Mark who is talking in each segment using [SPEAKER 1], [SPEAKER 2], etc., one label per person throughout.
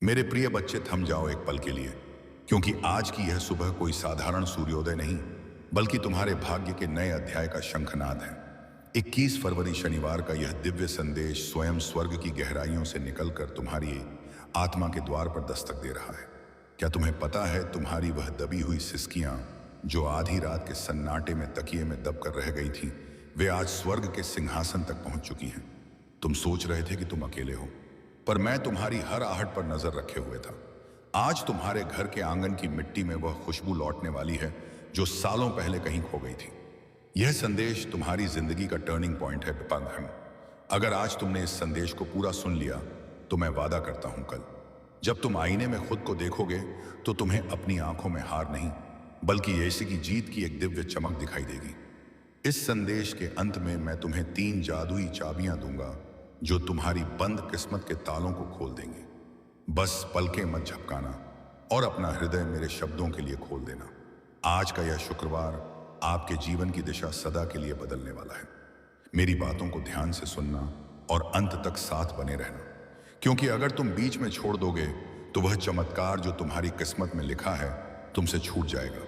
[SPEAKER 1] मेरे प्रिय बच्चे, थम जाओ एक पल के लिए, क्योंकि आज की यह सुबह कोई साधारण सूर्योदय नहीं, बल्कि तुम्हारे भाग्य के नए अध्याय का शंखनाद है। 21 फरवरी शनिवार का यह दिव्य संदेश स्वयं स्वर्ग की गहराइयों से निकलकर तुम्हारी आत्मा के द्वार पर दस्तक दे रहा है। क्या तुम्हें पता है, तुम्हारी वह दबी हुई सिसकियां जो आधी रात के सन्नाटे में तकिए में दबकर रह गई थीं, वे आज स्वर्ग के सिंहासन तक पहुंच चुकी हैं। तुम सोच रहे थे कि तुम अकेले हो, पर मैं तुम्हारी हर आहट पर नजर रखे हुए था। आज तुम्हारे घर के आंगन की मिट्टी में वह खुशबू लौटने वाली है जो सालों पहले कहीं खो गई थी। यह संदेश तुम्हारी जिंदगी का टर्निंग पॉइंट है विपांगम। अगर आज तुमने इस संदेश को पूरा सुन लिया, तो मैं वादा करता हूं, कल जब तुम आईने में खुद को देखोगे तो तुम्हें अपनी आंखों में हार नहीं, बल्कि यीशु की जीत की एक दिव्य चमक दिखाई देगी। इस संदेश के अंत में मैं तुम्हें 3 जादुई चाबियां दूंगा जो तुम्हारी बंद किस्मत के तालों को खोल देंगे। बस पलकें मत झपकाना और अपना हृदय मेरे शब्दों के लिए खोल देना। आज का यह शुक्रवार आपके जीवन की दिशा सदा के लिए बदलने वाला है। मेरी बातों को ध्यान से सुनना और अंत तक साथ बने रहना, क्योंकि अगर तुम बीच में छोड़ दोगे तो वह चमत्कार जो तुम्हारी किस्मत में लिखा है तुमसे छूट जाएगा।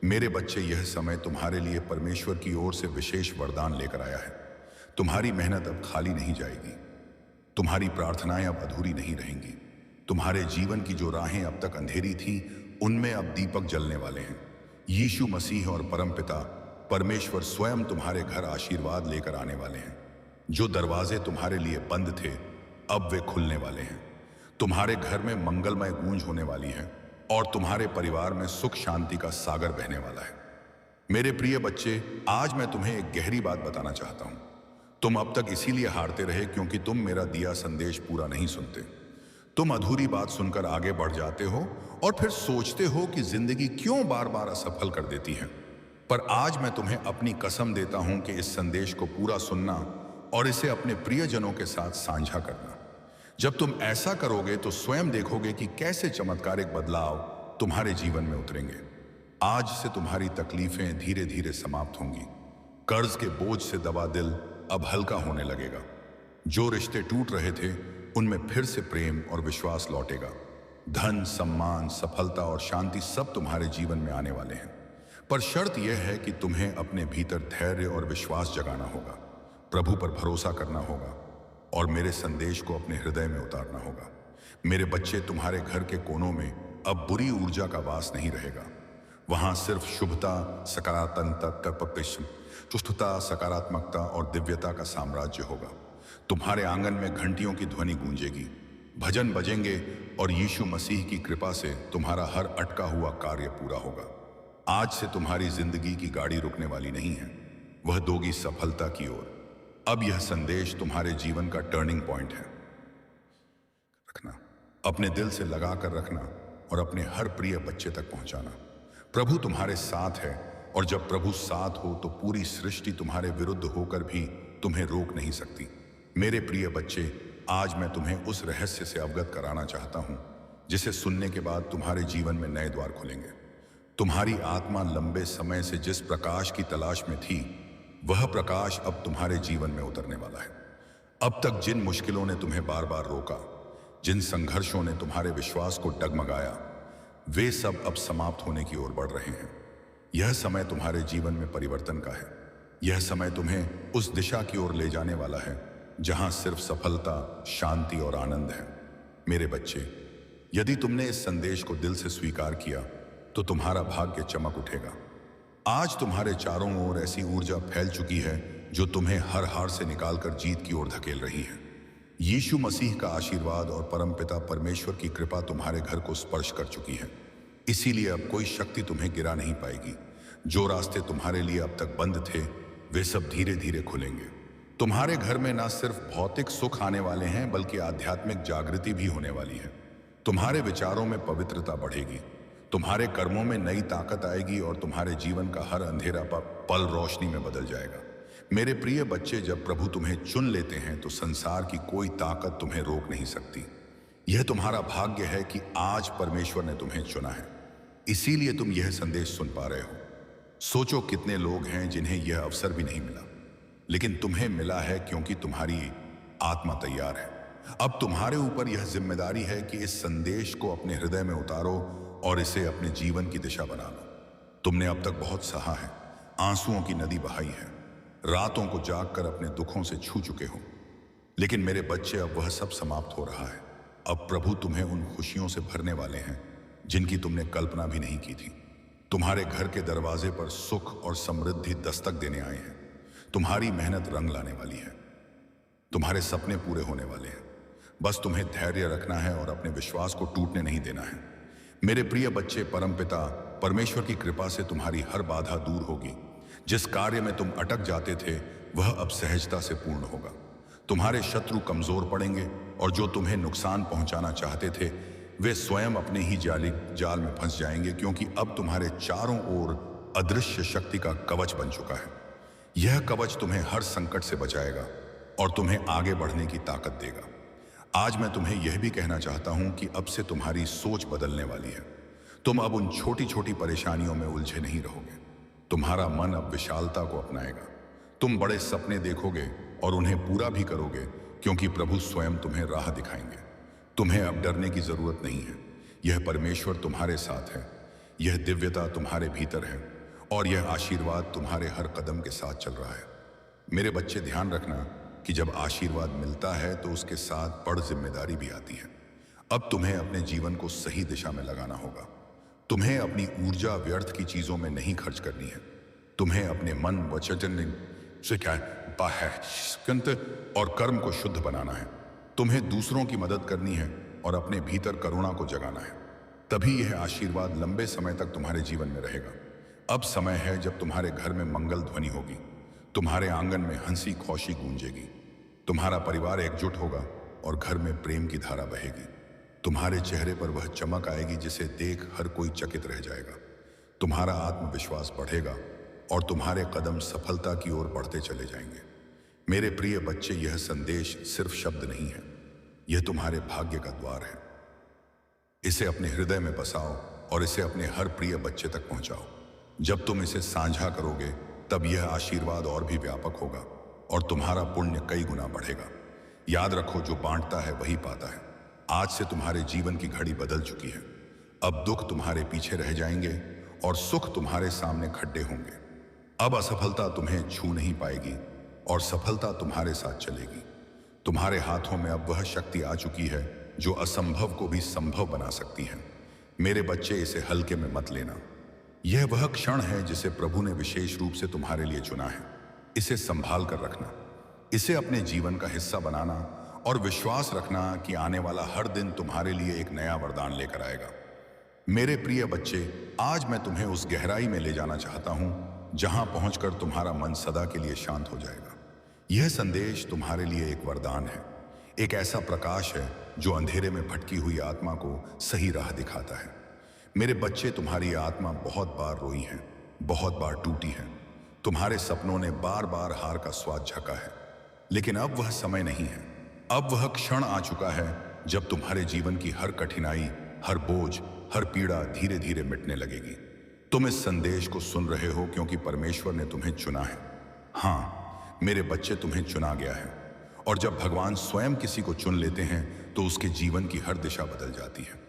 [SPEAKER 1] मेरे बच्चे, यह समय तुम्हारे लिए परमेश्वर की ओर से विशेष वरदान लेकर आया है। तुम्हारी मेहनत अब खाली नहीं जाएगी, तुम्हारी प्रार्थनाएं अब अधूरी नहीं रहेंगी। तुम्हारे जीवन की जो राहें अब तक अंधेरी थीं, उनमें अब दीपक जलने वाले हैं। यीशु मसीह और परमपिता परमेश्वर स्वयं तुम्हारे घर आशीर्वाद लेकर आने वाले हैं। जो दरवाजे तुम्हारे लिए बंद थे, अब वे खुलने वाले हैं। तुम्हारे घर में मंगलमय गूंज होने वाली है और तुम्हारे परिवार में सुख शांति का सागर बहने वाला है। मेरे प्रिय बच्चे, आज मैं तुम्हें एक गहरी बात बताना चाहता हूं। तुम अब तक इसीलिए हारते रहे क्योंकि तुम मेरा दिया संदेश पूरा नहीं सुनते। तुम अधूरी बात सुनकर आगे बढ़ जाते हो और फिर सोचते हो कि जिंदगी क्यों बार बार असफल कर देती है। पर आज मैं तुम्हें अपनी कसम देता हूं कि इस संदेश को पूरा सुनना और इसे अपने प्रियजनों के साथ साझा करना। जब तुम ऐसा करोगे तो स्वयं देखोगे कि कैसे चमत्कारिक बदलाव तुम्हारे जीवन में उतरेंगे। आज से तुम्हारी तकलीफें धीरे धीरे समाप्त होंगी। कर्ज के बोझ से दबा दिल अब हल्का होने लगेगा। जो रिश्ते टूट रहे थे, उनमें फिर से प्रेम और विश्वास लौटेगा। धन, सम्मान, सफलता और शांति सब तुम्हारे जीवन में आने वाले हैं। पर शर्त यह है कि तुम्हें अपने भीतर धैर्य और विश्वास जगाना होगा, प्रभु पर भरोसा करना होगा और मेरे संदेश को अपने हृदय में उतारना होगा। मेरे बच्चे, तुम्हारे घर के कोनों में अब बुरी ऊर्जा का वास नहीं रहेगा। वहां सिर्फ शुभता, चुस्तता, सकारात्मकता और दिव्यता का साम्राज्य होगा। तुम्हारे आंगन में घंटियों की ध्वनि गूंजेगी, भजन बजेंगे और यीशु मसीह की कृपा से तुम्हारा हर अटका हुआ कार्य पूरा होगा। आज से तुम्हारी जिंदगी की गाड़ी रुकने वाली नहीं है, वह दोगी सफलता की ओर। अब यह संदेश तुम्हारे जीवन का टर्निंग पॉइंट है। रखना, अपने दिल से लगा कर रखना और अपने हर प्रिय बच्चे तक पहुंचाना। प्रभु तुम्हारे साथ है और जब प्रभु साथ हो तो पूरी सृष्टि तुम्हारे विरुद्ध होकर भी तुम्हें रोक नहीं सकती। मेरे प्रिय बच्चे, आज मैं तुम्हें उस रहस्य से अवगत कराना चाहता हूं जिसे सुनने के बाद तुम्हारे जीवन में नए द्वार खुलेंगे। तुम्हारी आत्मा लंबे समय से जिस प्रकाश की तलाश में थी, वह प्रकाश अब तुम्हारे जीवन में उतरने वाला है। अब तक जिन मुश्किलों ने तुम्हें बार बार रोका, जिन संघर्षों ने तुम्हारे विश्वास को डगमगाया, वे सब अब समाप्त होने की ओर बढ़ रहे हैं। यह समय तुम्हारे जीवन में परिवर्तन का है। यह समय तुम्हें उस दिशा की ओर ले जाने वाला है जहां सिर्फ सफलता, शांति और आनंद है। मेरे बच्चे, यदि तुमने इस संदेश को दिल से स्वीकार किया तो तुम्हारा भाग्य चमक उठेगा। आज तुम्हारे चारों ओर ऐसी ऊर्जा फैल चुकी है जो तुम्हें हर हार से निकालकर जीत की ओर धकेल रही है। यीशु मसीह का आशीर्वाद और परमपिता परमेश्वर की कृपा तुम्हारे घर को स्पर्श कर चुकी है। इसीलिए अब कोई शक्ति तुम्हें गिरा नहीं पाएगी। जो रास्ते तुम्हारे लिए अब तक बंद थे, वे सब धीरे धीरे खुलेंगे। तुम्हारे घर में ना सिर्फ भौतिक सुख आने वाले हैं, बल्कि आध्यात्मिक जागृति भी होने वाली है। तुम्हारे विचारों में पवित्रता बढ़ेगी, तुम्हारे कर्मों में नई ताकत आएगी और तुम्हारे जीवन का हर अंधेरा पल रोशनी में बदल जाएगा। मेरे प्रिय बच्चे, जब प्रभु तुम्हें चुन लेते हैं तो संसार की कोई ताकत तुम्हें रोक नहीं सकती। यह तुम्हारा भाग्य है कि आज परमेश्वर ने तुम्हें चुना है, इसीलिए तुम यह संदेश सुन पा रहे हो। सोचो, कितने लोग हैं जिन्हें यह अवसर भी नहीं मिला, लेकिन तुम्हें मिला है क्योंकि तुम्हारी आत्मा तैयार है। अब तुम्हारे ऊपर यह जिम्मेदारी है कि इस संदेश को अपने हृदय में उतारो और इसे अपने जीवन की दिशा बना लो। तुमने अब तक बहुत सहा है, आंसुओं की नदी बहाई है, रातों को जागकर अपने दुखों से छू चुके हो। लेकिन मेरे बच्चे, अब वह सब समाप्त हो रहा है। अब प्रभु तुम्हें उन खुशियों से भरने वाले हैं जिनकी तुमने कल्पना भी नहीं की थी। तुम्हारे घर के दरवाजे पर सुख और समृद्धि दस्तक देने आए हैं। तुम्हारी मेहनत रंग लाने वाली है। तुम्हारे सपने पूरे होने वाले हैं। बस तुम्हें धैर्य रखना है और अपने विश्वास को टूटने नहीं देना है। मेरे प्रिय बच्चे, परमपिता परमेश्वर की कृपा से तुम्हारी हर बाधा दूर होगी। जिस कार्य में तुम अटक जाते थे वह अब सहजता से पूर्ण होगा। तुम्हारे शत्रु कमजोर पड़ेंगे और जो तुम्हें नुकसान पहुंचाना चाहते थे वे स्वयं अपने ही जाल में फंस जाएंगे, क्योंकि अब तुम्हारे चारों ओर अदृश्य शक्ति का कवच बन चुका है। यह कवच तुम्हें हर संकट से बचाएगा और तुम्हें आगे बढ़ने की ताकत देगा। आज मैं तुम्हें यह भी कहना चाहता हूं कि अब से तुम्हारी सोच बदलने वाली है। तुम अब उन छोटी छोटी परेशानियों में उलझे नहीं रहोगे। तुम्हारा मन अब विशालता को अपनाएगा। तुम बड़े सपने देखोगे और उन्हें पूरा भी करोगे, क्योंकि प्रभु स्वयं तुम्हें राह दिखाएंगे। तुम्हें अब डरने की जरूरत नहीं है। यह परमेश्वर तुम्हारे साथ है, यह दिव्यता तुम्हारे भीतर है और यह आशीर्वाद तुम्हारे हर कदम के साथ चल रहा है। मेरे बच्चे, ध्यान रखना कि जब आशीर्वाद मिलता है तो उसके साथ बड़ जिम्मेदारी भी आती है। अब तुम्हें अपने जीवन को सही दिशा में लगाना होगा। तुम्हें अपनी ऊर्जा व्यर्थ की चीजों में नहीं खर्च करनी है। तुम्हें अपने मन, वचन से और कर्म को शुद्ध बनाना है। तुम्हें दूसरों की मदद करनी है और अपने भीतर करुणा को जगाना है। तभी यह आशीर्वाद लंबे समय तक तुम्हारे जीवन में रहेगा। अब समय है जब तुम्हारे घर में मंगल ध्वनि होगी, तुम्हारे आंगन में हंसी खुशी गूंजेगी, तुम्हारा परिवार एकजुट होगा और घर में प्रेम की धारा बहेगी। तुम्हारे चेहरे पर वह चमक आएगी जिसे देख हर कोई चकित रह जाएगा। तुम्हारा आत्मविश्वास बढ़ेगा और तुम्हारे कदम सफलता की ओर बढ़ते चले जाएंगे। मेरे प्रिय बच्चे, यह संदेश सिर्फ शब्द नहीं है, यह तुम्हारे भाग्य का द्वार है। इसे अपने हृदय में बसाओ और इसे अपने हर प्रिय बच्चे तक पहुंचाओ। जब तुम इसे साझा करोगे तब यह आशीर्वाद और भी व्यापक होगा और तुम्हारा पुण्य कई गुना बढ़ेगा। याद रखो, जो बांटता है वही पाता है। आज से तुम्हारे जीवन की घड़ी बदल चुकी है। अब दुख तुम्हारे पीछे रह जाएंगे और सुख तुम्हारे सामने खड्डे होंगे। अब असफलता तुम्हें छू नहीं पाएगी और सफलता तुम्हारे साथ चलेगी। तुम्हारे हाथों में अब वह शक्ति आ चुकी है जो असंभव को भी संभव बना सकती है। मेरे बच्चे, इसे हल्के में मत लेना। यह वह क्षण है जिसे प्रभु ने विशेष रूप से तुम्हारे लिए चुना है। इसे संभाल कर रखना, इसे अपने जीवन का हिस्सा बनाना और विश्वास रखना कि आने वाला हर दिन तुम्हारे लिए एक नया वरदान लेकर आएगा। मेरे प्रिय बच्चे, आज मैं तुम्हें उस गहराई में ले जाना चाहता हूं जहां पहुंचकर तुम्हारा मन सदा के लिए शांत हो जाएगा। यह संदेश तुम्हारे लिए एक वरदान है, एक ऐसा प्रकाश है जो अंधेरे में भटकी हुई आत्मा को सही राह दिखाता है। मेरे बच्चे, तुम्हारी आत्मा बहुत बार रोई है, बहुत बार टूटी है। तुम्हारे सपनों ने बार बार हार का स्वाद झका है, लेकिन अब वह समय नहीं है। अब वह क्षण आ चुका है जब तुम्हारे जीवन की हर कठिनाई, हर बोझ, हर पीड़ा धीरे धीरे मिटने लगेगी। तुम इस संदेश को सुन रहे हो क्योंकि परमेश्वर ने तुम्हें चुना है। हाँ मेरे बच्चे, तुम्हें चुना गया है और जब भगवान स्वयं किसी को चुन लेते हैं तो उसके जीवन की हर दिशा बदल जाती है।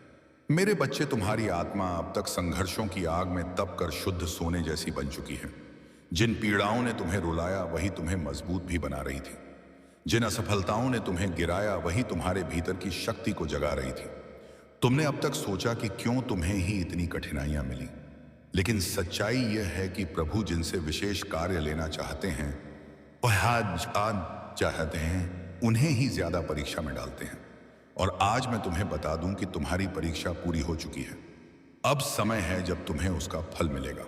[SPEAKER 1] मेरे बच्चे, तुम्हारी आत्मा अब तक संघर्षों की आग में तप कर शुद्ध सोने जैसी बन चुकी है। जिन पीड़ाओं ने तुम्हें रुलाया वही तुम्हें मजबूत भी बना रही थी। जिन असफलताओं ने तुम्हें गिराया वही तुम्हारे भीतर की शक्ति को जगा रही थी। तुमने अब तक सोचा कि क्यों तुम्हें ही इतनी कठिनाइयां मिली, लेकिन सच्चाई यह है कि प्रभु जिनसे विशेष कार्य लेना चाहते हैं, चाहते हैं, उन्हें ही ज्यादा परीक्षा में डालते हैं। और आज मैं तुम्हें बता दूं कि तुम्हारी परीक्षा पूरी हो चुकी है। अब समय है जब तुम्हें उसका फल मिलेगा।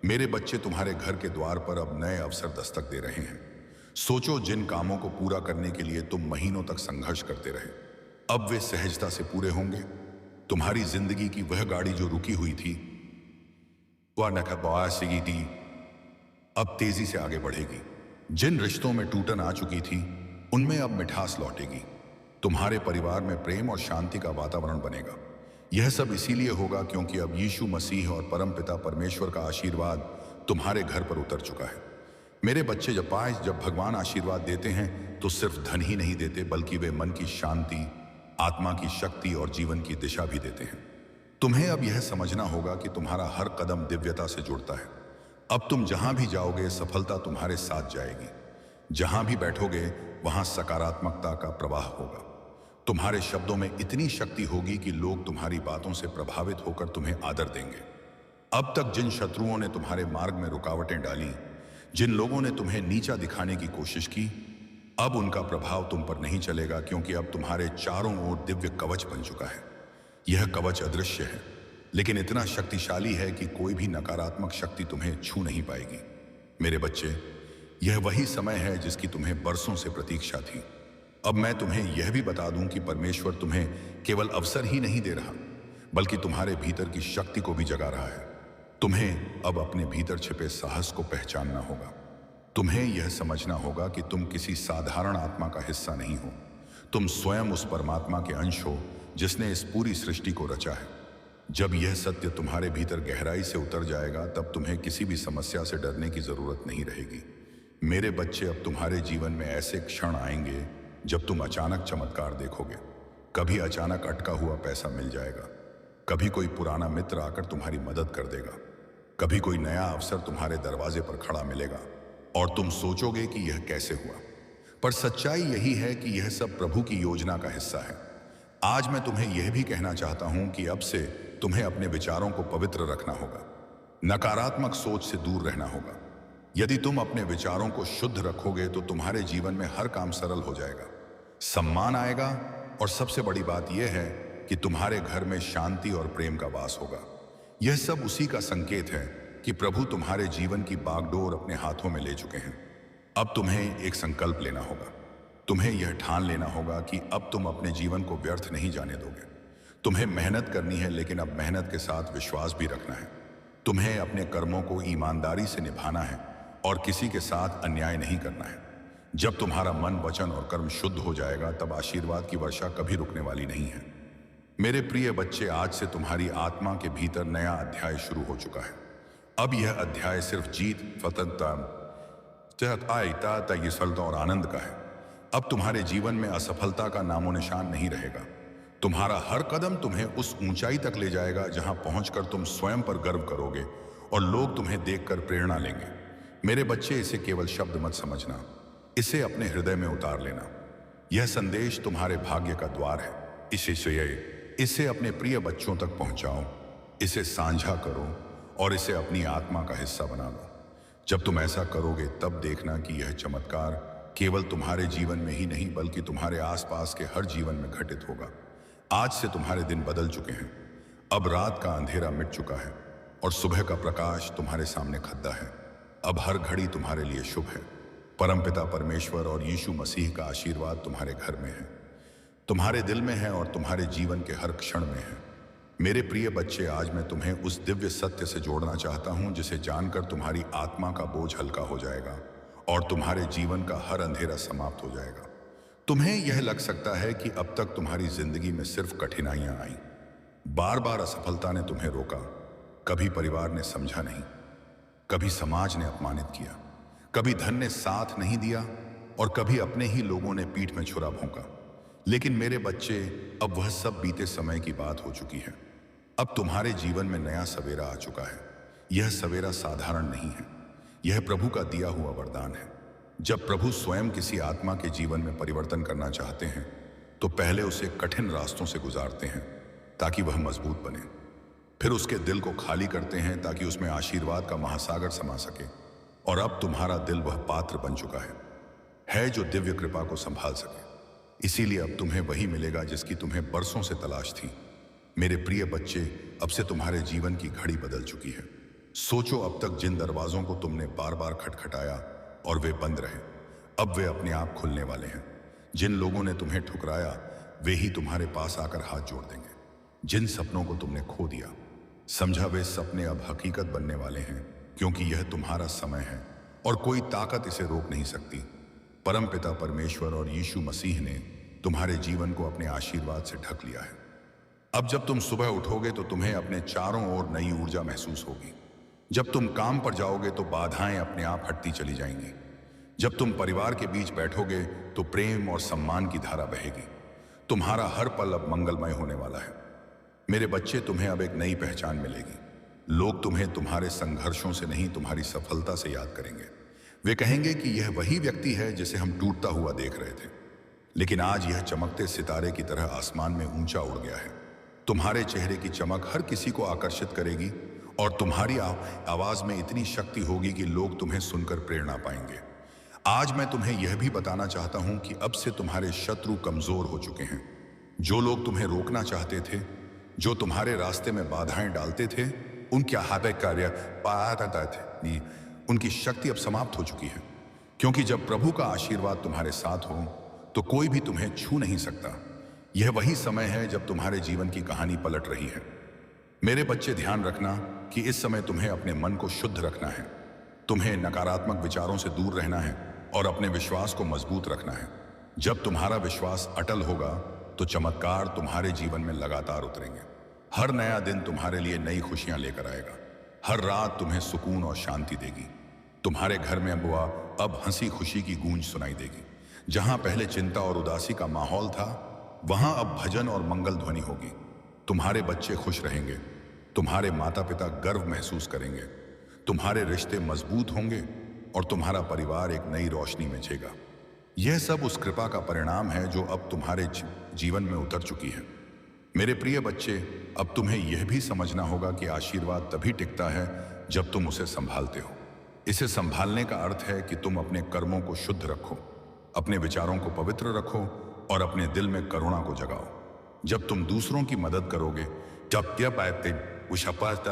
[SPEAKER 1] मेरे बच्चे, तुम्हारे घर के द्वार पर अब नए अवसर दस्तक दे रहे हैं। सोचो, जिन कामों को पूरा करने के लिए तुम महीनों तक संघर्ष करते रहे, अब वे सहजता से पूरे होंगे। तुम्हारी जिंदगी की वह गाड़ी जो रुकी हुई थी, वह नखबासी थी, अब तेजी से आगे बढ़ेगी। जिन रिश्तों में टूटन आ चुकी थी उनमें अब मिठास लौटेगी। तुम्हारे परिवार में प्रेम और शांति का वातावरण बनेगा। यह सब इसीलिए होगा क्योंकि अब यीशु मसीह और परमपिता परमेश्वर का आशीर्वाद तुम्हारे घर पर उतर चुका है। मेरे बच्चे, जब भगवान आशीर्वाद देते हैं तो सिर्फ धन ही नहीं देते, बल्कि वे मन की शांति, आत्मा की शक्ति और जीवन की दिशा भी देते हैं। तुम्हें अब यह समझना होगा कि तुम्हारा हर कदम दिव्यता से जुड़ता है। अब तुम जहां भी जाओगे, सफलता तुम्हारे साथ जाएगी। जहां भी बैठोगे, वहां सकारात्मकता का प्रवाह होगा। तुम्हारे शब्दों में इतनी शक्ति होगी कि लोग तुम्हारी बातों से प्रभावित होकर तुम्हें आदर देंगे। अब तक जिन शत्रुओं ने तुम्हारे मार्ग में रुकावटें डाली, जिन लोगों ने तुम्हें नीचा दिखाने की कोशिश की, अब उनका प्रभाव तुम पर नहीं चलेगा, क्योंकि अब तुम्हारे चारों ओर दिव्य कवच बन चुका है। यह कवच अदृश्य है, लेकिन इतना शक्तिशाली है कि कोई भी नकारात्मक शक्ति तुम्हें छू नहीं पाएगी। मेरे बच्चे, यह वही समय है जिसकी तुम्हें बरसों से प्रतीक्षा थी। अब मैं तुम्हें यह भी बता दूं कि परमेश्वर तुम्हें केवल अवसर ही नहीं दे रहा, बल्कि तुम्हारे भीतर की शक्ति को भी जगा रहा है। तुम्हें अब अपने भीतर छिपे साहस को पहचानना होगा। तुम्हें यह समझना होगा कि तुम किसी साधारण आत्मा का हिस्सा नहीं हो। तुम स्वयं उस परमात्मा के अंश हो जिसने इस पूरी सृष्टि को रचा है। जब यह सत्य तुम्हारे भीतर गहराई से उतर जाएगा, तब तुम्हें किसी भी समस्या से डरने की जरूरत नहीं रहेगी। मेरे बच्चे, अब तुम्हारे जीवन में ऐसे क्षण आएंगे जब तुम अचानक चमत्कार देखोगे। कभी अचानक अटका हुआ पैसा मिल जाएगा, कभी कोई पुराना मित्र आकर तुम्हारी मदद कर देगा, कभी कोई नया अवसर तुम्हारे दरवाजे पर खड़ा मिलेगा और तुम सोचोगे कि यह कैसे हुआ। पर सच्चाई यही है कि यह सब प्रभु की योजना का हिस्सा है। आज मैं तुम्हें यह भी कहना चाहता हूं कि अब से तुम्हें अपने विचारों को पवित्र रखना होगा, नकारात्मक सोच से दूर रहना होगा। यदि तुम अपने विचारों को शुद्ध रखोगे तो तुम्हारे जीवन में हर काम सरल हो जाएगा, सम्मान आएगा, और सबसे बड़ी बात यह है कि तुम्हारे घर में शांति और प्रेम का वास होगा। यह सब उसी का संकेत है कि प्रभु तुम्हारे जीवन की बागडोर अपने हाथों में ले चुके हैं। अब तुम्हें एक संकल्प लेना होगा। तुम्हें यह ठान लेना होगा कि अब तुम अपने जीवन को व्यर्थ नहीं जाने दोगे। तुम्हें मेहनत करनी है, लेकिन अब मेहनत के साथ विश्वास भी रखना है। तुम्हें अपने कर्मों को ईमानदारी से निभाना है और किसी के साथ अन्याय नहीं करना है। जब तुम्हारा मन, वचन और कर्म शुद्ध हो जाएगा, तब आशीर्वाद की वर्षा कभी रुकने वाली नहीं है। मेरे प्रिय बच्चे, आज से तुम्हारी आत्मा के भीतर नया अध्याय शुरू हो चुका है। अब यह अध्याय सिर्फ जीत, स्वतंत्रता और आनंद का है। अब तुम्हारे जीवन में असफलता का नामो निशान नहीं रहेगा। तुम्हारा हर कदम तुम्हें उस ऊंचाई तक ले जाएगा जहां पहुंचकर तुम स्वयं पर गर्व करोगे और लोग तुम्हें देखकर प्रेरणा लेंगे। मेरे बच्चे, इसे केवल शब्द मत समझना, इसे अपने हृदय में उतार लेना। यह संदेश तुम्हारे भाग्य का द्वार है। इसे अपने प्रिय बच्चों तक पहुंचाओ, इसे साझा करो और इसे अपनी आत्मा का हिस्सा बना लो। जब तुम ऐसा करोगे, तब देखना कि यह चमत्कार केवल तुम्हारे जीवन में ही नहीं, बल्कि तुम्हारे आसपास के हर जीवन में घटित होगा। आज से तुम्हारे दिन बदल चुके हैं। अब रात का अंधेरा मिट चुका है और सुबह का प्रकाश तुम्हारे सामने खद्दा है। अब हर घड़ी तुम्हारे लिए शुभ है। परमपिता परमेश्वर और यीशु मसीह का आशीर्वाद तुम्हारे घर में है, तुम्हारे दिल में है और तुम्हारे जीवन के हर क्षण में है। मेरे प्रिय बच्चे, आज मैं तुम्हें उस दिव्य सत्य से जोड़ना चाहता हूं जिसे जानकर तुम्हारी आत्मा का बोझ हल्का हो जाएगा और तुम्हारे जीवन का हर अंधेरा समाप्त हो जाएगा। तुम्हें यह लग सकता है कि अब तक तुम्हारी जिंदगी में सिर्फ कठिनाइयां आई, बार बार असफलता ने तुम्हें रोका, कभी परिवार ने समझा नहीं, कभी समाज ने अपमानित किया, कभी धन ने साथ नहीं दिया और कभी अपने ही लोगों ने पीठ में छुरा भोंका। लेकिन मेरे बच्चे, अब वह सब बीते समय की बात हो चुकी है। अब तुम्हारे जीवन में नया सवेरा आ चुका है। यह सवेरा साधारण नहीं है, यह प्रभु का दिया हुआ वरदान है। जब प्रभु स्वयं किसी आत्मा के जीवन में परिवर्तन करना चाहते हैं, तो पहले उसे कठिन रास्तों से गुजारते हैं ताकि वह मजबूत बने। फिर उसके दिल को खाली करते हैं ताकि उसमें आशीर्वाद का महासागर समा सके। और अब तुम्हारा दिल वह पात्र बन चुका है जो दिव्य कृपा को संभाल सके। इसीलिए अब तुम्हें वही मिलेगा जिसकी तुम्हें बरसों से तलाश थी। मेरे प्रिय बच्चे, अब से तुम्हारे जीवन की घड़ी बदल चुकी है। सोचो, अब तक जिन दरवाजों को तुमने बार बार खटखटाया और वे बंद रहे, अब वे अपने आप खुलने वाले हैं। जिन लोगों ने तुम्हें ठुकराया, वे ही तुम्हारे पास आकर हाथ जोड़ देंगे। जिन सपनों को तुमने खो दिया, समझा वे सपने अब हकीकत बनने वाले हैं, क्योंकि यह तुम्हारा समय है और कोई ताकत इसे रोक नहीं सकती। परमपिता परमेश्वर और यीशु मसीह ने तुम्हारे जीवन को अपने आशीर्वाद से ढक लिया है। अब जब तुम सुबह उठोगे तो तुम्हें अपने चारों ओर नई ऊर्जा महसूस होगी। जब तुम काम पर जाओगे तो बाधाएं अपने आप हटती चली जाएंगी। जब तुम परिवार के बीच बैठोगे तो प्रेम और सम्मान की धारा बहेगी। तुम्हारा हर पल अब मंगलमय होने वाला है। मेरे बच्चे, तुम्हें अब एक नई पहचान मिलेगी। लोग तुम्हें तुम्हारे संघर्षों से नहीं, तुम्हारी सफलता से याद करेंगे। वे कहेंगे कि यह वही व्यक्ति है जिसे हम टूटता हुआ देख रहे थे, लेकिन आज यह चमकते सितारे की तरह आसमान में ऊंचा उड़ गया है। तुम्हारे चेहरे की चमक हर किसी को आकर्षित करेगी और तुम्हारी आवाज में इतनी शक्ति होगी कि लोग तुम्हें सुनकर प्रेरणा पाएंगे। आज मैं तुम्हें यह भी बताना चाहता हूं कि अब से तुम्हारे शत्रु कमजोर हो चुके हैं। जो लोग तुम्हें रोकना चाहते थे, जो तुम्हारे रास्ते में बाधाएं डालते थे, उनके हाथ कार्य पाता थे, उनकी शक्ति अब समाप्त हो चुकी है। क्योंकि जब प्रभु का आशीर्वाद तुम्हारे साथ हो तो कोई भी तुम्हें छू नहीं सकता। यह वही समय है जब तुम्हारे जीवन की कहानी पलट रही है। मेरे बच्चे, ध्यान रखना कि इस समय तुम्हें अपने मन को शुद्ध रखना है। तुम्हें नकारात्मक विचारों से दूर रहना है और अपने विश्वास को मजबूत रखना है। जब तुम्हारा विश्वास अटल होगा तो चमत्कार तुम्हारे जीवन में लगातार उतरेंगे। हर नया दिन तुम्हारे लिए नई खुशियां लेकर आएगा। हर रात तुम्हें सुकून और शांति देगी। तुम्हारे घर में अब हंसी खुशी की गूंज सुनाई देगी। जहां पहले चिंता और उदासी का माहौल था, वहां अब भजन और मंगल ध्वनि होगी। तुम्हारे बच्चे खुश रहेंगे, तुम्हारे माता पिता गर्व महसूस करेंगे, तुम्हारे रिश्ते मजबूत होंगे और तुम्हारा परिवार एक नई रोशनी में छेगा। यह सब उस कृपा का परिणाम है जो अब तुम्हारे जीवन में उतर चुकी है। मेरे प्रिय बच्चे, अब तुम्हें यह भी समझना होगा कि आशीर्वाद तभी टिकता है जब तुम उसे संभालते हो। इसे संभालने का अर्थ है कि तुम अपने कर्मों को शुद्ध रखो, अपने विचारों को पवित्र रखो और अपने दिल में करुणा को जगाओ। जब तुम दूसरों की मदद करोगे तब क्या पाते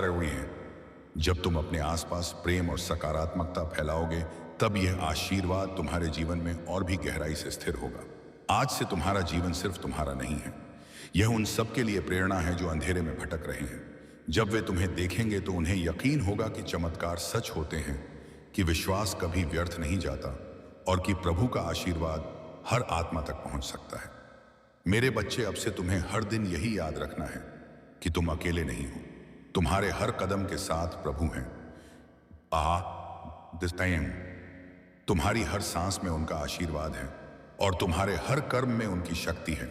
[SPEAKER 1] हुई है। जब तुम अपने आसपास प्रेम और सकारात्मकता फैलाओगे तब यह आशीर्वाद तुम्हारे जीवन में और भी गहराई से स्थिर होगा। आज से तुम्हारा जीवन सिर्फ तुम्हारा नहीं है, यह उन सब के लिए प्रेरणा है जो अंधेरे में भटक रहे हैं। जब वे तुम्हें देखेंगे तो उन्हें यकीन होगा कि चमत्कार सच होते हैं, कि विश्वास कभी व्यर्थ नहीं जाता और कि प्रभु का आशीर्वाद हर आत्मा तक पहुंच सकता है। मेरे बच्चे, अब से तुम्हें हर दिन यही याद रखना है कि तुम अकेले नहीं हो। तुम्हारे हर कदम के साथ प्रभु हैं। दिस टाइम तुम्हारी हर सांस में उनका आशीर्वाद है और तुम्हारे हर कर्म में उनकी शक्ति है।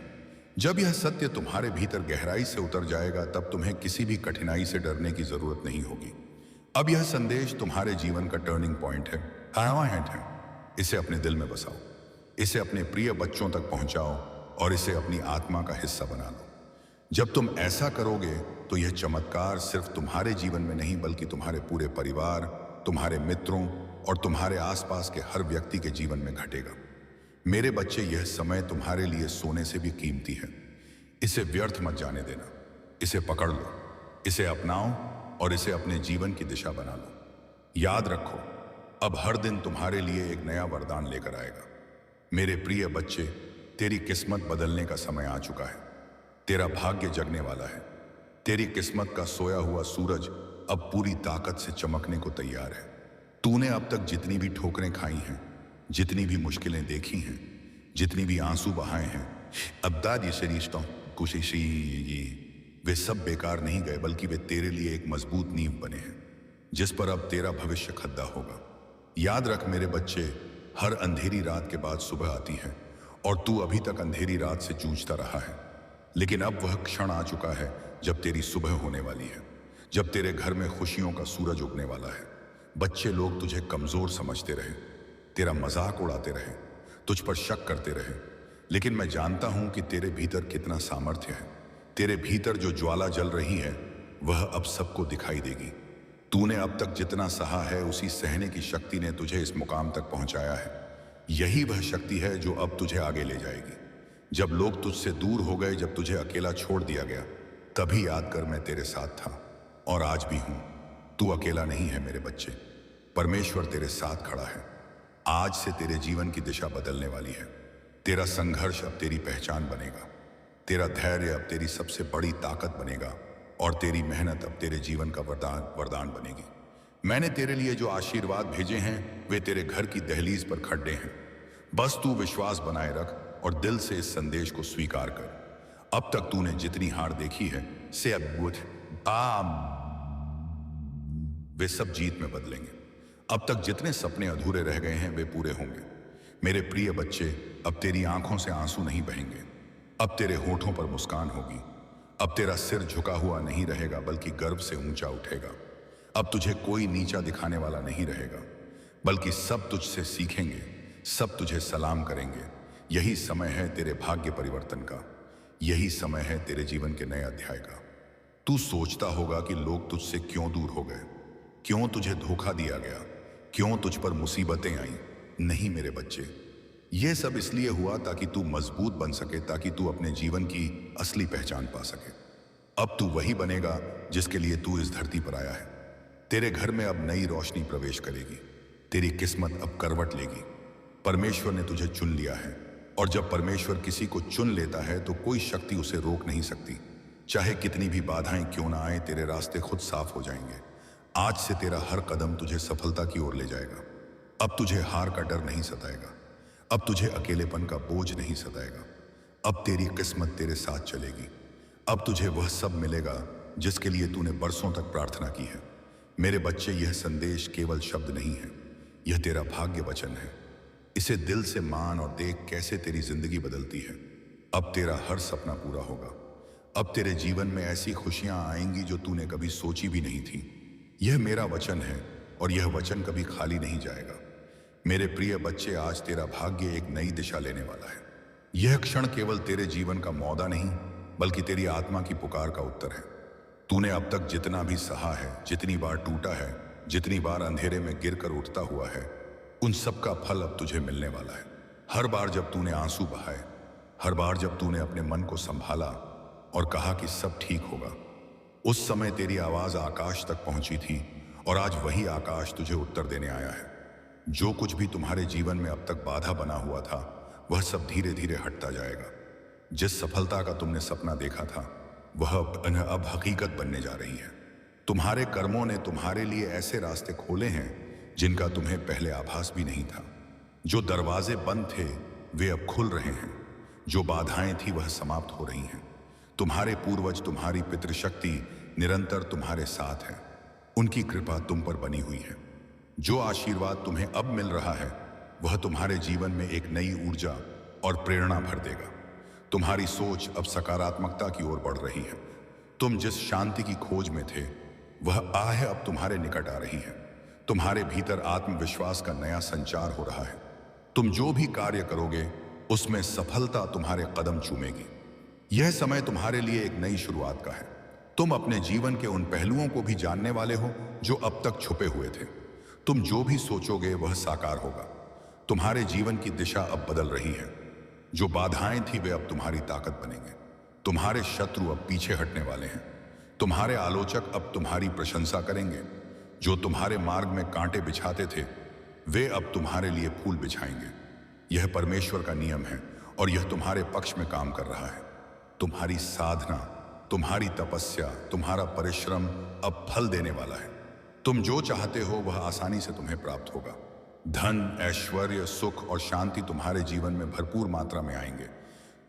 [SPEAKER 1] जब यह सत्य तुम्हारे भीतर गहराई से उतर जाएगा तब तुम्हें किसी भी कठिनाई से डरने की जरूरत नहीं होगी। अब यह संदेश तुम्हारे जीवन का टर्निंग पॉइंट है। इसे अपने दिल में बसाओ, इसे अपने प्रिय बच्चों तक पहुंचाओ और इसे अपनी आत्मा का हिस्सा बना लो। जब तुम ऐसा करोगे तो यह चमत्कार सिर्फ तुम्हारे जीवन में नहीं बल्कि तुम्हारे पूरे परिवार, तुम्हारे मित्रों और तुम्हारे आसपास के हर व्यक्ति के जीवन में घटेगा। मेरे बच्चे, यह समय तुम्हारे लिए सोने से भी कीमती है। इसे व्यर्थ मत जाने देना। इसे पकड़ लो, इसे अपनाओ और इसे अपने जीवन की दिशा बना लो। याद रखो, अब हर दिन तुम्हारे लिए एक नया वरदान लेकर आएगा। मेरे प्रिय बच्चे, तेरी किस्मत बदलने का समय आ चुका है। तेरा भाग्य जगने वाला है। तेरी किस्मत का सोया हुआ सूरज अब पूरी ताकत से चमकने को तैयार है। तूने अब तक जितनी भी ठोकरें खाई हैं, जितनी भी मुश्किलें देखी हैं, जितनी भी आंसू बहाए हैं, अब ये शरीर कोशिशी वे सब बेकार नहीं गए बल्कि वे तेरे लिए एक मजबूत नींव बने हैं जिस पर अब तेरा भविष्य खड़ा होगा। याद रख मेरे बच्चे, हर अंधेरी रात के बाद सुबह आती है और तू अभी तक अंधेरी रात से जूझता रहा है, लेकिन अब वह क्षण आ चुका है जब तेरी सुबह होने वाली है, जब तेरे घर में खुशियों का सूरज उगने वाला है। बच्चे, लोग तुझे कमजोर समझते रहे, तेरा मजाक उड़ाते रहे, तुझ पर शक करते रहे, लेकिन मैं जानता हूं कि तेरे भीतर कितना सामर्थ्य है। तेरे भीतर जो ज्वाला जल रही है वह अब सबको दिखाई देगी। तूने अब तक जितना सहा है उसी सहने की शक्ति ने तुझे इस मुकाम तक पहुंचाया है। यही वह शक्ति है जो अब तुझे आगे ले जाएगी। जब लोग तुझसे दूर हो गए, जब तुझे अकेला छोड़ दिया गया, तभी याद कर मैं तेरे साथ था और आज भी हूं। तू अकेला नहीं है मेरे बच्चे, परमेश्वर तेरे साथ खड़ा है। आज से तेरे जीवन की दिशा बदलने वाली है। तेरा संघर्ष अब तेरी पहचान बनेगा, तेरा धैर्य अब तेरी सबसे बड़ी ताकत बनेगा और तेरी मेहनत अब तेरे जीवन का वरदान बनेगी। मैंने तेरे लिए जो आशीर्वाद भेजे हैं वे तेरे घर की दहलीज पर खड़े हैं। बस तू विश्वास बनाए रख और दिल से इस संदेश को स्वीकार कर। अब तक तूने जितनी हार देखी है से अब वे सब जीत में बदलेंगे। अब तक जितने सपने अधूरे रह गए हैं वे पूरे होंगे। मेरे प्रिय बच्चे, अब तेरी आंखों से आंसू नहीं बहेंगे। अब तेरे होठों पर मुस्कान होगी। अब तेरा सिर झुका हुआ नहीं रहेगा बल्कि गर्व से ऊंचा उठेगा। अब तुझे कोई नीचा दिखाने वाला नहीं रहेगा, बल्कि सब तुझसे सीखेंगे, सब तुझे सलाम करेंगे। यही समय है तेरे भाग्य परिवर्तन का। यही समय है तेरे जीवन के नए अध्याय का। तू सोचता होगा कि लोग तुझसे क्यों दूर हो गए, क्यों तुझे धोखा दिया गया, क्यों तुझ पर मुसीबतें आई। नहीं मेरे बच्चे, यह सब इसलिए हुआ ताकि तू मजबूत बन सके, ताकि तू अपने जीवन की असली पहचान पा सके। अब तू वही बनेगा जिसके लिए तू इस धरती पर आया है। तेरे घर में अब नई रोशनी प्रवेश करेगी। तेरी किस्मत अब करवट लेगी। परमेश्वर ने तुझे चुन लिया है, और जब परमेश्वर किसी को चुन लेता है तो कोई शक्ति उसे रोक नहीं सकती। चाहे कितनी भी बाधाएं क्यों ना आए, तेरे रास्ते खुद साफ हो जाएंगे। आज से तेरा हर कदम तुझे सफलता की ओर ले जाएगा। अब तुझे हार का डर नहीं सताएगा। अब तुझे अकेलेपन का बोझ नहीं सताएगा। अब तेरी किस्मत तेरे साथ चलेगी। अब तुझे वह सब मिलेगा जिसके लिए तूने बरसों तक प्रार्थना की है। मेरे बच्चे, यह संदेश केवल शब्द नहीं है, यह तेरा भाग्य वचन है। इसे दिल से मान और देख कैसे तेरी जिंदगी बदलती है। अब तेरा हर सपना पूरा होगा। अब तेरे जीवन में ऐसी खुशियां आएंगी जो तूने कभी सोची भी नहीं थी। यह मेरा वचन है और यह वचन कभी खाली नहीं जाएगा। मेरे प्रिय बच्चे, आज तेरा भाग्य एक नई दिशा लेने वाला है। यह क्षण केवल तेरे जीवन का मौदा नहीं, बल्कि तेरी आत्मा की पुकार का उत्तर है। तूने अब तक जितना भी सहा है, जितनी बार टूटा है, जितनी बार अंधेरे में गिरकर उठता हुआ है, उन सब का फल अब तुझे मिलने वाला है। हर बार जब तूने आंसू बहाए, हर बार जब तूने अपने मन को संभाला और कहा कि सब ठीक होगा, उस समय तेरी आवाज आकाश तक पहुंची थी, और आज वही आकाश तुझे उत्तर देने आया है। जो कुछ भी तुम्हारे जीवन में अब तक बाधा बना हुआ था, वह सब धीरे धीरे हटता जाएगा। जिस सफलता का तुमने सपना देखा था, वह अब हकीकत बनने जा रही है। तुम्हारे कर्मों ने तुम्हारे लिए ऐसे रास्ते खोले हैं जिनका तुम्हें पहले आभास भी नहीं था। जो दरवाजे बंद थे वे अब खुल रहे हैं। जो बाधाएं थी वह समाप्त हो रही हैं। तुम्हारे पूर्वज, तुम्हारी पितृशक्ति निरंतर तुम्हारे साथ है। उनकी कृपा तुम पर बनी हुई है। जो आशीर्वाद तुम्हें अब मिल रहा है, वह तुम्हारे जीवन में एक नई ऊर्जा और प्रेरणा भर देगा। तुम्हारी सोच अब सकारात्मकता की ओर बढ़ रही है। तुम जिस शांति की खोज में थे, वह आह अब तुम्हारे निकट आ रही है। तुम्हारे भीतर आत्मविश्वास का नया संचार हो रहा है। तुम जो भी कार्य करोगे, उसमें सफलता तुम्हारे कदम चूमेगी। यह समय तुम्हारे लिए एक नई शुरुआत का है। तुम अपने जीवन के उन पहलुओं को भी जानने वाले हो जो अब तक छुपे हुए थे। तुम जो भी सोचोगे वह साकार होगा। तुम्हारे जीवन की दिशा अब बदल रही है। जो बाधाएं थी वे अब तुम्हारी ताकत बनेंगे। तुम्हारे शत्रु अब पीछे हटने वाले हैं। तुम्हारे आलोचक अब तुम्हारी प्रशंसा करेंगे। जो तुम्हारे मार्ग में कांटे बिछाते थे, वे अब तुम्हारे लिए फूल बिछाएंगे। यह परमेश्वर का नियम है और यह तुम्हारे पक्ष में काम कर रहा है। तुम्हारी साधना, तुम्हारी तपस्या, तुम्हारा परिश्रम अब फल देने वाला है। तुम जो चाहते हो वह आसानी से तुम्हें प्राप्त होगा। धन, ऐश्वर्य, सुख और शांति तुम्हारे जीवन में भरपूर मात्रा में आएंगे।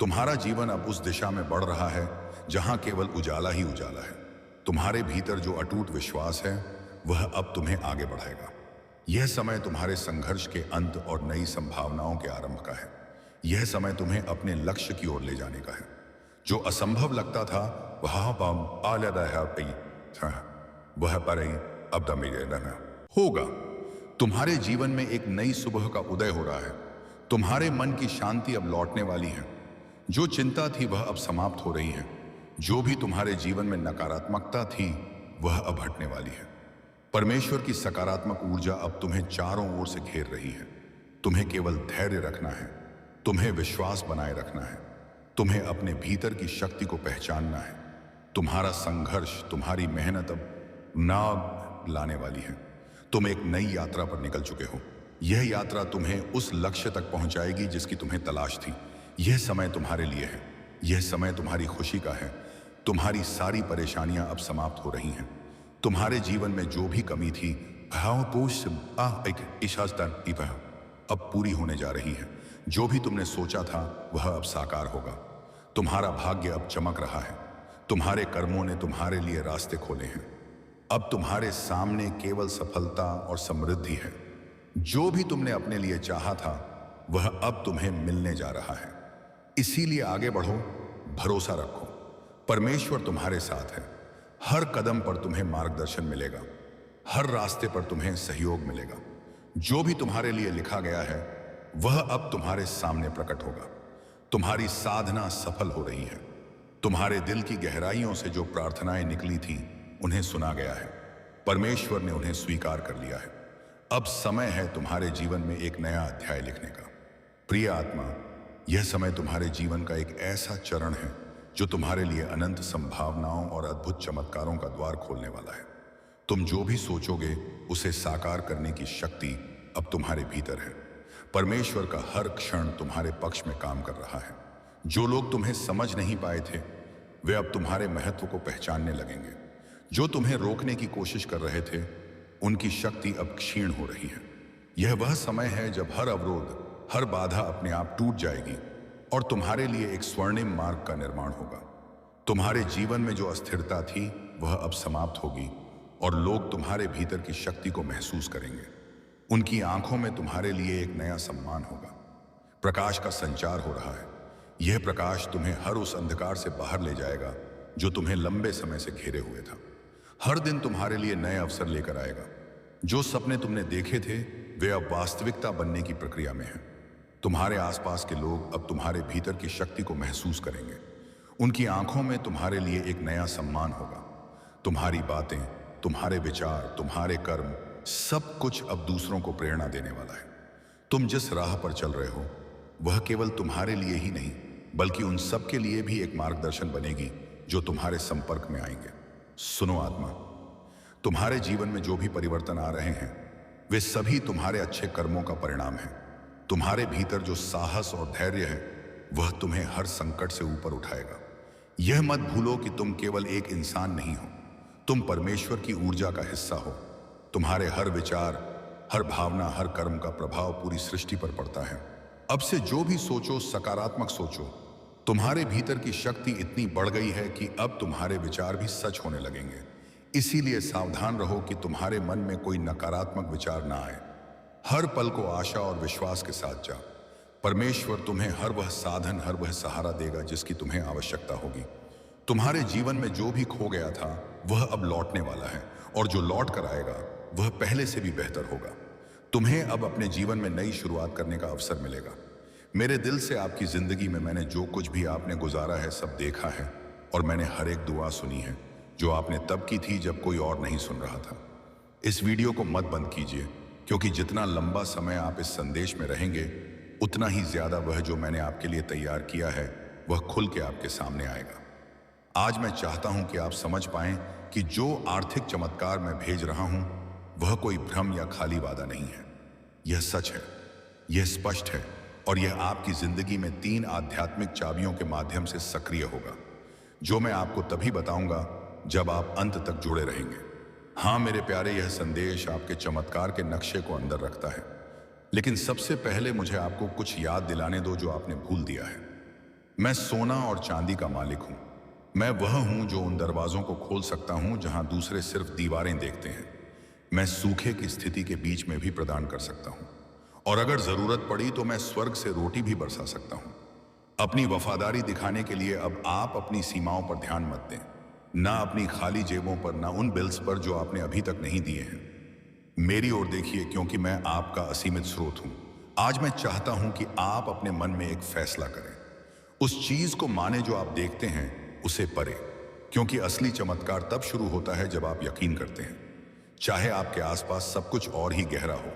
[SPEAKER 1] तुम्हारा जीवन अब उस दिशा में बढ़ रहा है जहां केवल उजाला ही उजाला है। तुम्हारे भीतर जो अटूट विश्वास है, वह अब तुम्हें आगे बढ़ाएगा। यह समय तुम्हारे संघर्ष के अंत और नई संभावनाओं के आरंभ का है। यह समय तुम्हें अपने लक्ष्य की ओर ले जाने का है। जो असंभव लगता था वह पर होगा। तुम्हारे जीवन में एक नई सुबह का उदय हो रहा है। तुम्हारे मन की शांति अब लौटने वाली है। जो चिंता थी वह अब समाप्त हो रही है। जो भी तुम्हारे जीवन में नकारात्मकता थी वह अब हटने वाली है। परमेश्वर की सकारात्मक ऊर्जा अब तुम्हें चारों ओर से घेर रही है। तुम्हें केवल धैर्य रखना है, तुम्हें विश्वास बनाए रखना है, तुम्हें अपने भीतर की शक्ति को पहचानना है। तुम्हारा संघर्ष, तुम्हारी मेहनत अब नाम लाने वाली है। तुम एक नई यात्रा पर निकल चुके हो। यह यात्रा तुम्हें उस लक्ष्य तक पहुंचाएगी जिसकी तुम्हें तलाश थी। यह समय तुम्हारे लिए है। यह समय तुम्हारी खुशी का है। तुम्हारी सारी परेशानियां अब समाप्त हो रही हैं। तुम्हारे जीवन में जो भी कमी थी अब पूरी होने जा रही है। जो भी तुमने सोचा था वह अब साकार होगा। तुम्हारा भाग्य अब चमक रहा है। तुम्हारे कर्मों ने तुम्हारे लिए रास्ते खोले हैं। अब तुम्हारे सामने केवल सफलता और समृद्धि है। जो भी तुमने अपने लिए चाहा था वह अब तुम्हें मिलने जा रहा है। इसीलिए आगे बढ़ो, भरोसा रखो, परमेश्वर तुम्हारे साथ है। हर कदम पर तुम्हें मार्गदर्शन मिलेगा, हर रास्ते पर तुम्हें सहयोग मिलेगा। जो भी तुम्हारे लिए लिखा गया है वह अब तुम्हारे सामने प्रकट होगा। तुम्हारी साधना सफल हो रही है। तुम्हारे दिल की गहराइयों से जो प्रार्थनाएं निकली थीं उन्हें सुना गया है। परमेश्वर ने उन्हें स्वीकार कर लिया है। अब समय है तुम्हारे जीवन में एक नया अध्याय लिखने का। प्रिय आत्मा, यह समय तुम्हारे जीवन का एक ऐसा चरण है जो तुम्हारे लिए अनंत संभावनाओं और अद्भुत चमत्कारों का द्वार खोलने वाला है। तुम जो भी सोचोगे उसे साकार करने की शक्ति अब तुम्हारे भीतर है। परमेश्वर का हर क्षण तुम्हारे पक्ष में काम कर रहा है। जो लोग तुम्हें समझ नहीं पाए थे वे अब तुम्हारे महत्व को पहचानने लगेंगे। जो तुम्हें रोकने की कोशिश कर रहे थे उनकी शक्ति अब क्षीण हो रही है। यह वह समय है जब हर अवरोध, हर बाधा अपने आप टूट जाएगी और तुम्हारे लिए एक स्वर्णिम मार्ग का निर्माण होगा। तुम्हारे जीवन में जो अस्थिरता थी वह अब समाप्त होगी और लोग तुम्हारे भीतर की शक्ति को महसूस करेंगे। उनकी आंखों में तुम्हारे लिए एक नया सम्मान होगा। प्रकाश का संचार हो रहा है। यह प्रकाश तुम्हें हर उस अंधकार से बाहर ले जाएगा जो तुम्हें लंबे समय से घेरे हुए था। हर दिन तुम्हारे लिए नए अवसर लेकर आएगा। जो सपने तुमने देखे थे वे अब वास्तविकता बनने की प्रक्रिया में हैं। तुम्हारे आसपास के लोग अब तुम्हारे भीतर की शक्ति को महसूस करेंगे। उनकी आंखों में तुम्हारे लिए एक नया सम्मान होगा। तुम्हारी बातें, तुम्हारे विचार, तुम्हारे कर्म, सब कुछ अब दूसरों को प्रेरणा देने वाला है। तुम जिस राह पर चल रहे हो वह केवल तुम्हारे लिए ही नहीं बल्कि उन सब के लिए भी एक मार्गदर्शन बनेगी जो तुम्हारे संपर्क में आएंगे। सुनो आत्मा, तुम्हारे जीवन में जो भी परिवर्तन आ रहे हैं वे सभी तुम्हारे अच्छे कर्मों का परिणाम है। तुम्हारे भीतर जो साहस और धैर्य है वह तुम्हें हर संकट से ऊपर उठाएगा। यह मत भूलो कि तुम केवल एक इंसान नहीं हो, तुम परमेश्वर की ऊर्जा का हिस्सा हो। तुम्हारे हर विचार, हर भावना, हर कर्म का प्रभाव पूरी सृष्टि पर पड़ता है। अब से जो भी सोचो सकारात्मक सोचो। तुम्हारे भीतर की शक्ति इतनी बढ़ गई है कि अब तुम्हारे विचार भी सच होने लगेंगे। इसीलिए सावधान रहो कि तुम्हारे मन में कोई नकारात्मक विचार ना आए। हर पल को आशा और विश्वास के साथ जाओ। परमेश्वर तुम्हें हर वह साधन, हर वह सहारा देगा जिसकी तुम्हें आवश्यकता होगी। तुम्हारे जीवन में जो भी खो गया था वह अब लौटने वाला है और जो लौट कर आएगा वह पहले से भी बेहतर होगा। तुम्हें अब अपने जीवन में नई शुरुआत करने का अवसर मिलेगा। मेरे दिल से आपकी जिंदगी में मैंने जो कुछ भी आपने गुजारा है सब देखा है और मैंने हर एक दुआ सुनी है जो आपने तब की थी जब कोई और नहीं सुन रहा था। इस वीडियो को मत बंद कीजिए क्योंकि जितना लंबा समय आप इस संदेश में रहेंगे उतना ही ज्यादा वह जो मैंने आपके लिए तैयार किया है वह खुल के आपके सामने आएगा। आज मैं चाहता हूं कि आप समझ पाएं कि जो आर्थिक चमत्कार मैं भेज रहा हूं वह कोई भ्रम या खाली वादा नहीं है। यह सच है, यह स्पष्ट है और यह आपकी जिंदगी में 3 आध्यात्मिक चाबियों के माध्यम से सक्रिय होगा जो मैं आपको तभी बताऊंगा जब आप अंत तक जुड़े रहेंगे। हाँ मेरे प्यारे, यह संदेश आपके चमत्कार के नक्शे को अंदर रखता है। लेकिन सबसे पहले मुझे आपको कुछ याद दिलाने दो जो आपने भूल दिया है। मैं सोना और चांदी का मालिक हूं। मैं वह हूं जो उन दरवाजों को खोल सकता हूं जहां दूसरे सिर्फ दीवारें देखते हैं। मैं सूखे की स्थिति के बीच में भी प्रदान कर सकता हूं और अगर जरूरत पड़ी तो मैं स्वर्ग से रोटी भी बरसा सकता हूं। अपनी वफादारी दिखाने के लिए अब आप अपनी सीमाओं पर ध्यान मत दें, ना अपनी खाली जेबों पर, ना उन बिल्स पर जो आपने अभी तक नहीं दिए हैं। मेरी ओर देखिए क्योंकि मैं आपका असीमित स्रोत हूं। आज मैं चाहता हूं कि आप अपने मन में एक फैसला करें। उस चीज को माने जो आप देखते हैं, उसे परे, क्योंकि असली चमत्कार तब शुरू होता है जब आप यकीन करते हैं, चाहे आपके आसपास सब कुछ और ही गहरा हो।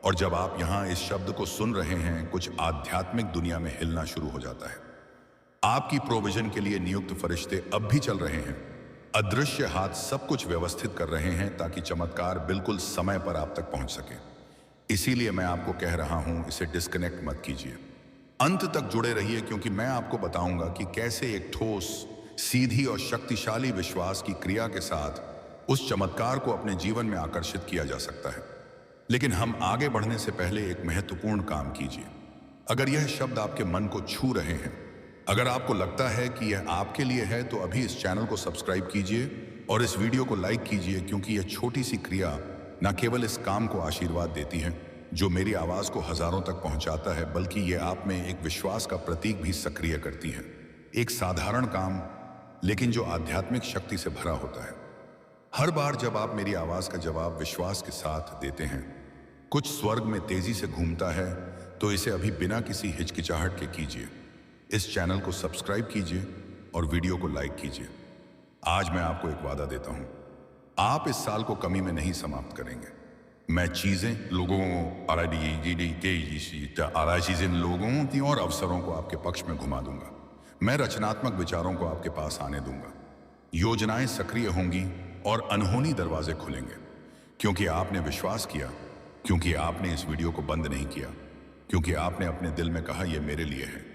[SPEAKER 1] और जब आप यहां इस शब्द को सुन रहे हैं, कुछ आध्यात्मिक दुनिया में हिलना शुरू हो जाता है। आपकी प्रोविजन के लिए नियुक्त फरिश्ते अब भी चल रहे हैं। अदृश्य हाथ सब कुछ व्यवस्थित कर रहे हैं ताकि चमत्कार बिल्कुल समय पर आप तक पहुंच सके। इसीलिए मैं आपको कह रहा हूं, इसे डिस्कनेक्ट मत कीजिए, अंत तक जुड़े रहिए क्योंकि मैं आपको बताऊंगा कि कैसे एक ठोस, सीधी और शक्तिशाली विश्वास की क्रिया के साथ उस चमत्कार को अपने जीवन में आकर्षित किया जा सकता है। लेकिन हम आगे बढ़ने से पहले एक महत्वपूर्ण काम कीजिए। अगर यह शब्द आपके मन को छू रहे हैं, अगर आपको लगता है कि यह आपके लिए है, तो अभी इस चैनल को सब्सक्राइब कीजिए और इस वीडियो को लाइक कीजिए क्योंकि यह छोटी सी क्रिया न केवल इस काम को आशीर्वाद देती है जो मेरी आवाज को हजारों तक पहुंचाता है, बल्कि ये आप में एक विश्वास का प्रतीक भी सक्रिय करती है। एक साधारण काम, लेकिन जो आध्यात्मिक शक्ति से भरा होता है। हर बार जब आप मेरी आवाज का जवाब विश्वास के साथ देते हैं, कुछ स्वर्ग में तेजी से घूमता है, तो इसे अभी बिना किसी हिचकिचाहट के कीजिए। इस चैनल को सब्सक्राइब कीजिए और वीडियो को लाइक कीजिए। आज मैं आपको एक वादा देता हूं, आप इस साल को कमी में नहीं समाप्त करेंगे। मैं चीजें लोगों की और अवसरों को आपके पक्ष में घुमा दूंगा। मैं रचनात्मक विचारों को आपके पास आने दूंगा। योजनाएं सक्रिय होंगी और अनहोनी दरवाजे खुलेंगे, क्योंकि आपने विश्वास किया, क्योंकि आपने इस वीडियो को बंद नहीं किया, क्योंकि आपने अपने दिल में कहा यह मेरे लिए है।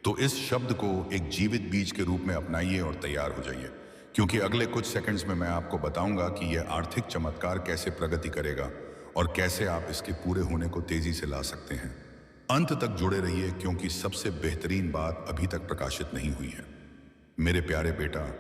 [SPEAKER 1] तो इस शब्द को एक जीवित बीज के रूप में अपनाइए और तैयार हो जाइए, क्योंकि अगले कुछ सेकंड्स में मैं आपको बताऊंगा कि यह आर्थिक चमत्कार कैसे प्रगति करेगा और कैसे आप इसके पूरे होने को तेजी से ला सकते हैं। अंत तक जुड़े रहिए, क्योंकि सबसे बेहतरीन बात अभी तक प्रकाशित नहीं हुई है। मेरे प्यारे बेटा,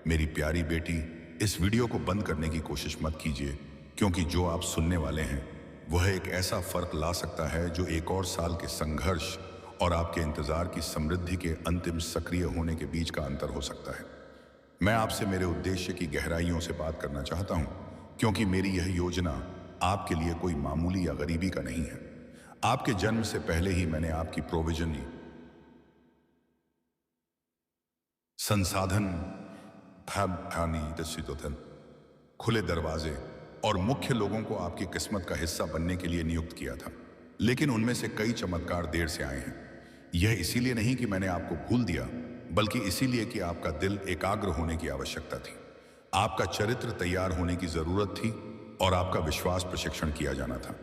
[SPEAKER 1] मेरी प्यारी बेटी, इस वीडियो को बंद करने की कोशिश मत कीजिए, क्योंकि जो आप सुनने वाले हैं वह एक ऐसा फर्क ला सकता है जो एक और साल के संघर्ष और आपके इंतजार की समृद्धि के अंतिम सक्रिय होने के बीच का अंतर हो सकता है। मैं आपसे मेरे उद्देश्य की गहराइयों से बात करना चाहता हूं, क्योंकि मेरी यह योजना आपके लिए कोई मामूली या गरीबी का नहीं है। आपके जन्म से पहले ही मैंने आपकी प्रोविजन, संसाधन, खुले दरवाजे और मुख्य लोगों को आपकी किस्मत का हिस्सा बनने के लिए नियुक्त किया था। लेकिन उनमें से कई चमत्कार देर से आए हैं। यह इसीलिए नहीं कि मैंने आपको भूल दिया, बल्कि इसीलिए कि आपका दिल एकाग्र होने की आवश्यकता थी, आपका चरित्र तैयार होने की जरूरत थी और आपका विश्वास प्रशिक्षण किया जाना था।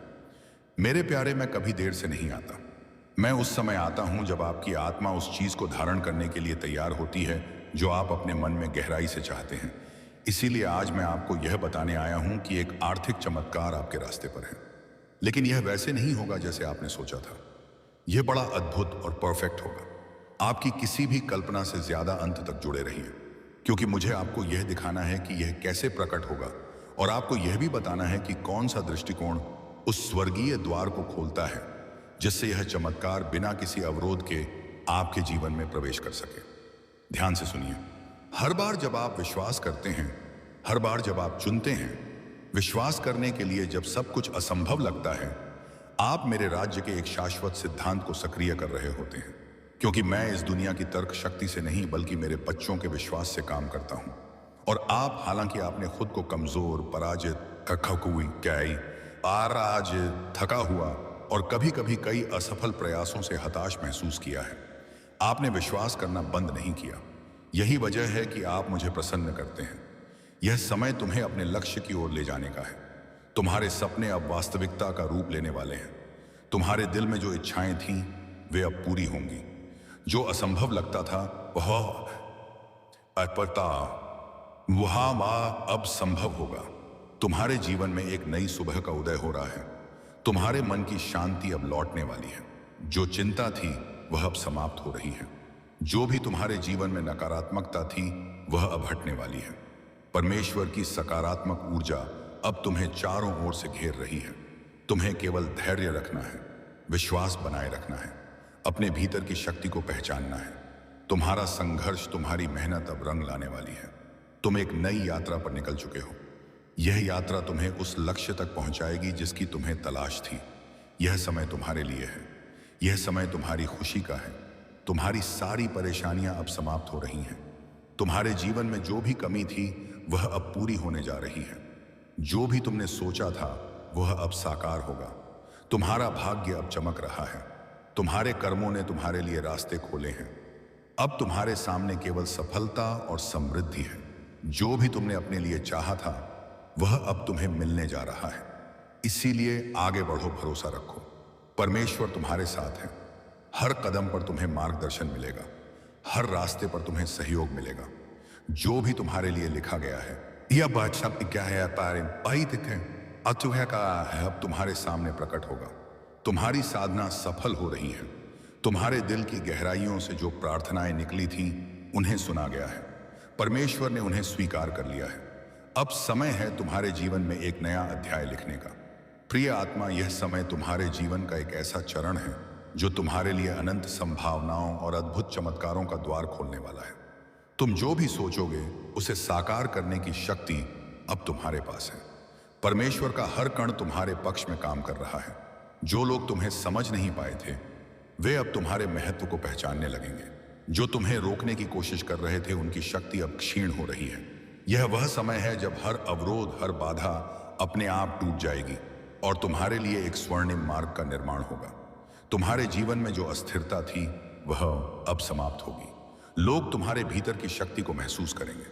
[SPEAKER 1] मेरे प्यारे, मैं कभी देर से नहीं आता। मैं उस समय आता हूं जब आपकी आत्मा उस चीज को धारण करने के लिए तैयार होती है जो आप अपने मन में गहराई से चाहते हैं। इसीलिए आज मैं आपको यह बताने आया हूं कि एक आर्थिक चमत्कार आपके रास्ते पर है, लेकिन यह वैसे नहीं होगा जैसे आपने सोचा था। यह बड़ा अद्भुत और परफेक्ट होगा। आपकी किसी भी कल्पना से ज्यादा अंत तक जुड़े रहिए, क्योंकि मुझे आपको यह दिखाना है कि यह कैसे प्रकट होगा, और आपको यह भी बताना है कि कौन सा दृष्टिकोण उस स्वर्गीय द्वार को खोलता है जिससे यह चमत्कार बिना किसी अवरोध के आपके जीवन में प्रवेश कर सके। ध्यान से सुनिए। हर बार जब आप विश्वास करते हैं, हर बार जब आप चुनते हैं विश्वास करने के लिए, जब सब कुछ असंभव लगता है, आप मेरे राज्य के एक शाश्वत सिद्धांत को सक्रिय कर रहे होते हैं। क्योंकि मैं इस दुनिया की तर्क शक्ति से नहीं, बल्कि मेरे बच्चों के विश्वास से काम करता हूं। और आप, हालांकि आपने खुद को कमजोर, पराजित, थका हुआ और कभी कभी कई असफल प्रयासों से हताश महसूस किया है, आपने विश्वास करना बंद नहीं किया। यही वजह है कि आप मुझे प्रसन्न करते हैं। यह समय तुम्हें अपने लक्ष्य की ओर ले जाने का है। तुम्हारे सपने अब वास्तविकता का रूप लेने वाले हैं। तुम्हारे दिल में जो इच्छाएं थीं वे अब पूरी होंगी। जो असंभव लगता था वह अब संभव होगा। तुम्हारे जीवन में एक नई सुबह का उदय हो रहा है। तुम्हारे मन की शांति अब लौटने वाली है। जो चिंता थी वह अब समाप्त हो रही है। जो भी तुम्हारे जीवन में नकारात्मकता थी वह अब हटने वाली है। परमेश्वर की सकारात्मक ऊर्जा अब तुम्हें चारों ओर से घेर रही है। तुम्हें केवल धैर्य रखना है, विश्वास बनाए रखना है, अपने भीतर की शक्ति को पहचानना है। तुम्हारा संघर्ष, तुम्हारी मेहनत अब रंग लाने वाली है। तुम एक नई यात्रा पर निकल चुके हो। यह यात्रा तुम्हें उस लक्ष्य तक पहुंचाएगी जिसकी तुम्हें तलाश थी। यह समय तुम्हारे लिए है। यह समय तुम्हारी खुशी का है। तुम्हारी सारी परेशानियां अब समाप्त हो रही हैं। तुम्हारे जीवन में जो भी कमी थी वह अब पूरी होने जा रही है। जो भी तुमने सोचा था वह अब साकार होगा। तुम्हारा भाग्य अब चमक रहा है। तुम्हारे कर्मों ने तुम्हारे लिए रास्ते खोले हैं। अब तुम्हारे सामने केवल सफलता और समृद्धि है। जो भी तुमने अपने लिए चाहा था वह अब तुम्हें मिलने जा रहा है। इसीलिए आगे बढ़ो, भरोसा रखो। परमेश्वर तुम्हारे साथ है। हर कदम पर तुम्हें मार्गदर्शन मिलेगा। हर रास्ते पर तुम्हें सहयोग मिलेगा। जो भी तुम्हारे लिए लिखा गया है, यह बादशाह क्या है अब तुम्हारे सामने प्रकट होगा। तुम्हारी साधना सफल हो रही है। तुम्हारे दिल की गहराइयों से जो प्रार्थनाएं निकली थीं उन्हें सुना गया है। परमेश्वर ने उन्हें स्वीकार कर लिया है। अब समय है तुम्हारे जीवन में एक नया अध्याय लिखने का। प्रिय आत्मा, यह समय तुम्हारे जीवन का एक ऐसा चरण है जो तुम्हारे लिए अनंत संभावनाओं और अद्भुत चमत्कारों का द्वार खोलने वाला है। तुम जो भी सोचोगे उसे साकार करने की शक्ति अब तुम्हारे पास है। परमेश्वर का हर कण तुम्हारे पक्ष में काम कर रहा है। जो लोग तुम्हें समझ नहीं पाए थे वे अब तुम्हारे महत्व को पहचानने लगेंगे। जो तुम्हें रोकने की कोशिश कर रहे थे उनकी शक्ति अब क्षीण हो रही है। यह वह समय है जब हर अवरोध, हर बाधा अपने आप टूट जाएगी और तुम्हारे लिए एक स्वर्णिम मार्ग का निर्माण होगा। तुम्हारे जीवन में जो अस्थिरता थी वह अब समाप्त होगी। लोग तुम्हारे भीतर की शक्ति को महसूस करेंगे।